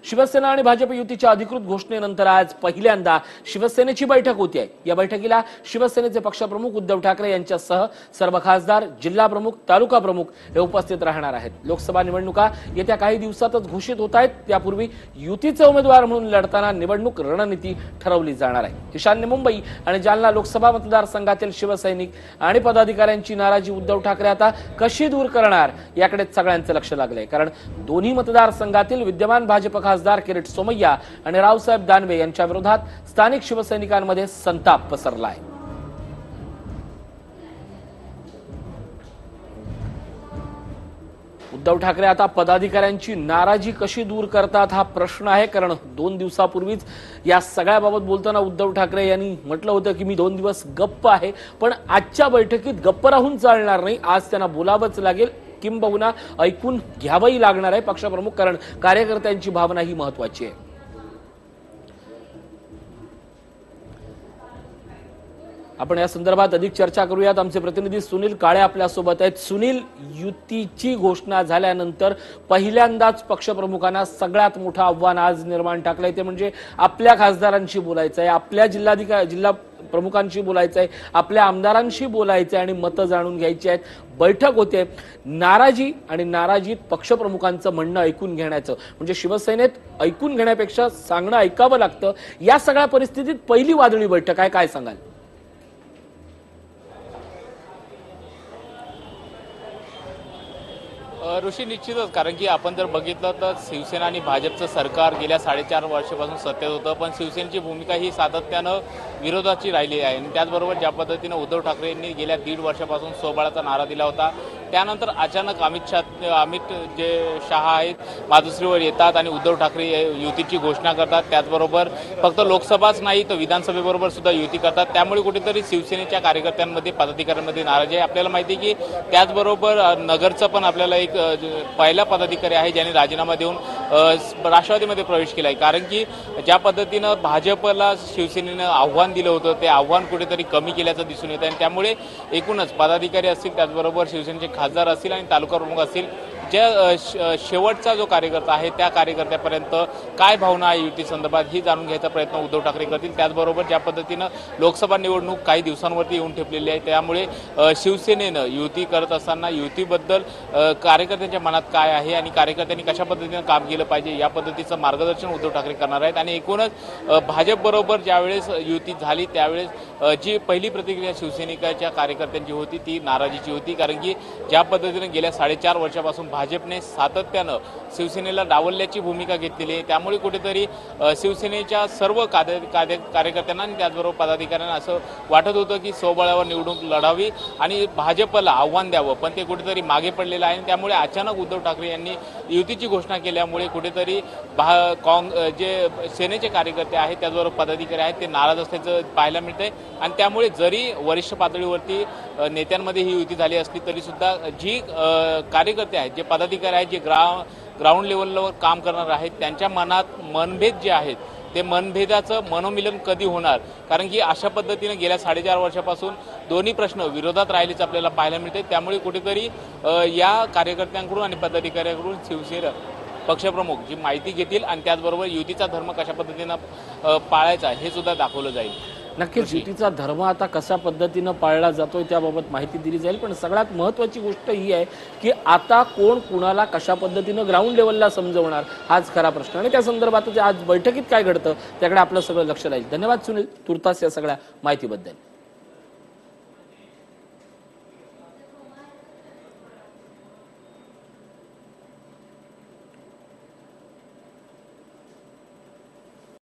शिवसेना आणि भाजप युतीच्या अधिकृत घोषणेनंतर आज पहिल्यांदा शिवसेनेची बैठक होती आहे। या बैठकीला शिवसेनेचे पक्षप्रमुख उद्धव ठाकरे यांच्यासह सर्व खासदार, जिल्हा प्रमुख, तालुका प्रमुख हे उपस्थित राहणार आहेत। लोकसभा निवडणुका येत्या काही दिवसातच घोषित होत आहेत। त्यापूर्वी युतीचे उमेदवार म्हणून लढताना निवडणूक रणनीती ठरवली जाणार आहे। ईशान्य मुंबई आणि जालना लोकसभा मतदारसंघातील शिवसैनिक आणि पदाधिकाऱ्यांची नाराजी उद्धव ठाकरे आता कशी दूर करणार याकडे सगळ्यांचं लक्ष लागलंय। कारण दोन्ही मतदारसंघातील विद्यमान भाजप खासदार किरीट सोमय्या आणि रावसाहेब दानवे यांच्या विरोधात स्थानिक शिवसैनिकांमध्ये संताप पसरला आहे। उद्धव ठाकरे आता पदाधिकाऱ्यांची नाराजी कशी दूर करतात हा प्रश्न आहे। कारण 2 दिवसापूर्वीच या सगळ्याबाबत बोलताना उद्धव ठाकरे यांनी म्हटलं होतं की मी 2 दिवस गप्प आहे, पण आजच्या बैठकीत गप्प राहून चालणार नाही। आज त्यांना बोलावंच लागेल, किंबहुना ऐकून घ्यावंही लागणार आहे पक्षप्रमुख, कारण कार्यकर्त्यांची भावना ही महत्त्वाची आहे। आपण या संदर्भात अधिक चर्चा करूयात। आमचे प्रतिनिधी सुनील काळे आपल्या सोबत आहेत। सुनील, युतीची घोषणा झाल्यानंतर पहिल्यांदाच पक्षप्रमुखांना सगळ्यात मोठं आव्हान आज निर्माण टाकलंय, ते म्हणजे आपल्या खासदारांशी बोलायचं आहे, आपल्या जिल्हा प्रमुखांशी बोलायचं आहे, आपल्या आमदारांशी बोलायचं आहे आणि मतं जाणून घ्यायची आहेत। बैठक होते, नाराजी आणि नाराजीत पक्षप्रमुखांचं म्हणणं ऐकून घेण्याचं, म्हणजे शिवसेनेत ऐकून घेण्यापेक्षा सांगणं ऐकावं लागतं। या सगळ्या परिस्थितीत पहिली वादळी बैठक आहे, काय सांगाल? ऋषी, निश्चितच, कारण की आपण जर बघितलं तर शिवसेना आणि भाजपचं सरकार गेल्या 4.5 वर्षापासून सत्तेत होतं, पण शिवसेनेची भूमिका ही सातत्यानं विरोधाची राहिली आहे। आणि त्याचबरोबर ज्या पद्धतीनं उद्धव ठाकरे यांनी गेल्या 1.5 वर्षापासून स्वबळाचा नारा दिला होता, त्यानंतर अचानक अमित जे शहा आहेत मातोश्रीवर येतात आणि उद्धव ठाकरे युतीची घोषणा करतात। त्याचबरोबर फक्त लोकसभाच नाही तर विधानसभेबरोबर सुद्धा युती करतात। त्यामुळे कुठेतरी शिवसेनेच्या कार्यकर्त्यांमध्ये, पदाधिकाऱ्यांमध्ये नाराजी आहे। आपल्याला माहिती आहे की त्याचबरोबर नगरचं पण आपल्याला एक पहिला पदाधिकारी आहे ज्यांनी राजीनामा देऊन राष्ट्रवादीमध्ये प्रवेश केला आहे। कारण की ज्या पद्धतीनं भाजपला शिवसेनेनं आव्हान दिलं होतं ते आव्हान कुठेतरी कमी केल्याचं दिसून येतं आणि त्यामुळे एकूणच पदाधिकारी असतील, त्याचबरोबर शिवसेनेचे खासदार असतील आणि तालुका प्रमुख असतील, ज्या शेवटचा जो कार्यकर्ता आहे त्या कार्यकर्त्यापर्यंत काय भावना आहे युती संदर्भात ही जाणून घ्यायचा प्रयत्न उद्धव ठाकरे करतील। त्याचबरोबर ज्या पद्धतीनं लोकसभा निवडणूक काही दिवसांवरती येऊन ठेपलेली आहे, त्यामुळे शिवसेनेनं युती करत असताना युतीबद्दल कार्यकर्त्यांच्या मनात काय आहे आणि कार्यकर्त्यांनी कशा पद्धतीनं काम केलं पाहिजे या पद्धतीचं मार्गदर्शन उद्धव ठाकरे करणार आहेत। आणि एकूणच भाजपबरोबर ज्यावेळेस युती झाली त्यावेळेस जी पहिली प्रतिक्रिया शिवसैनिकाच्या कार्यकर्त्यांची होती ती नाराजीची होती। कारण की ज्या पद्धतीनं गेल्या 4.5 वर्षापासून भाजपने सातत्यानं शिवसेनेला डावलल्याची भूमिका घेतलेली आहे, त्यामुळे कुठेतरी शिवसेनेच्या सर्व कार्यकर्त्यांना आणि त्याचबरोबर पदाधिकाऱ्यांना असं वाटत होतं की स्वबळावर निवडणूक लढावी आणि भाजपला आव्हान द्यावं, पण ते कुठेतरी मागे पडलेलं आहे। त्यामुळे अचानक उद्धव ठाकरे यांनी युतीची घोषणा केल्यामुळे कुठेतरी जे सेनेचे कार्यकर्ते आहेत त्याचबरोबर पदाधिकारी आहेत ते नाराज असल्याचं पाहायला मिळतंय। आणि त्यामुळे जरी वरिष्ठ पातळीवरती नेत्यांमध्ये ही युती झाली असली तरी सुद्धा जी कार्यकर्ते आहेत, जे पदाधिकारी आहेत, जे ग्राउंड लेवलवर काम करणार आहेत, त्यांच्या मनात मनभेद जे आहेत ते मनभेदाचं मनोमिलन कधी होणार? कारण की अशा पद्धतीने गेल्या 4.5 वर्षापासून दोन्ही प्रश्न विरोधात राहिलेच आपल्याला पाहायला मिळते। त्यामुळे कुठेतरी या कार्यकर्त्यांकडून आणि पदाधिकाऱ्यांकडून शिवसेना पक्षप्रमुख जी माहिती घेतील आणि त्याचबरोबर युतीचा धर्म कशा पद्धतीनं पाळायचा हे सुद्धा दाखवलं जाईल। नक्कीच युतीचा धर्म आता कशा पद्धतीनं पाळला जातोय त्याबाबत माहिती दिली जाईल, पण सगळ्यात महत्त्वाची गोष्ट ही आहे की आता कोण कुणाला कशा पद्धतीनं ग्राउंड लेवलला समजवणार हाच खरा प्रश्न आणि त्या संदर्भात आज बैठकीत काय घडतं त्याकडे आपलं सगळं लक्ष राहील। धन्यवाद सुनील तुर्तास या सगळ्या माहितीबद्दल।